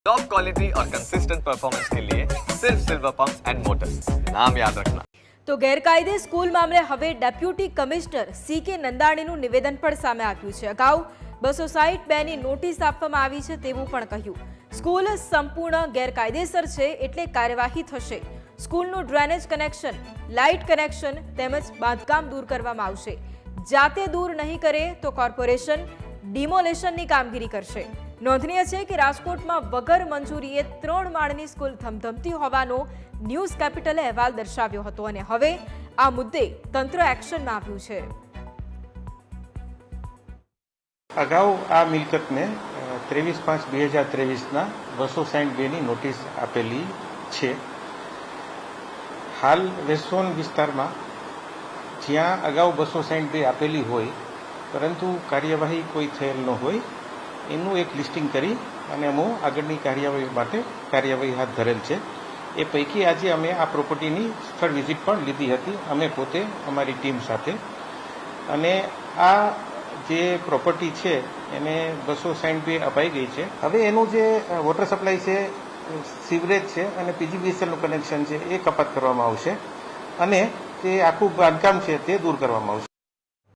Top quality और consistent performance के लिए सिर्फ सिल्वर पंप्स एंड मोटर्स, नाम याद रखना। તો ગેરકાયદે સ્કૂલ મામલે હવે ડેપ્યુટી કમિશનર CK નંદાણીનું નિવેદન પણ સામે આવ્યું છે। અગાઉ 262 ની નોટિસ આપવામાં આવી છે તેવું પણ કહ્યું। સ્કૂલ સંપૂર્ણ ગેરકાયદેસર છે એટલે કાર્યવાહી થશે। સ્કૂલનું ડ્રેનેજ કનેક્શન, લાઇટ કનેક્શન તેમજ બાંધકામ દૂર કરવામાં આવશે। જાતે દૂર નહીં કરે તો કોર્પોરેશન ડિમોલેશનની કામગીરી કરશે। નોંધનીય છે કે રાજકોટમાં વગર મંજૂરીએ 3 માળની સ્કૂલ ધમધમતી હોવાનો ન્યૂઝ કેપિટલે અહેવાલ દર્શાવ્યો હતો અને હવે આ મુદ્દે તંત્ર એક્શનમાં આવ્યું છે। અગાઉ આ મિલકતને 23/5/2023ના 262 ની નોટિસ આપેલી છે। હાલ વેસ્ટઝોન વિસ્તારમાં જ્યાં અગાઉ 262 આપેલી હોય પરંતુ કાર્યવાહી કોઈ થયેલ ન હોય એનું એક લિસ્ટિંગ કરી અને અમે આગળની કાર્યવાહી માટે કાર્યવાહી હાથ ધરેલ છે। એ પૈકી આજે અમે આ પ્રોપર્ટીની સ્થળ વિઝિટ પણ લીધી હતી, અમે પોતે અમારી ટીમ સાથે। અને આ જે પ્રોપર્ટી છે એને 262 અપાઈ ગઈ છે। હવે એનું જે વોટર સપ્લાય છે, સીવરેજ છે અને PGVSLનું કનેક્શન છે એ કપાત કરવામાં આવશે અને તે આખું બાંધકામ છે તે દૂર કરવામાં આવશે।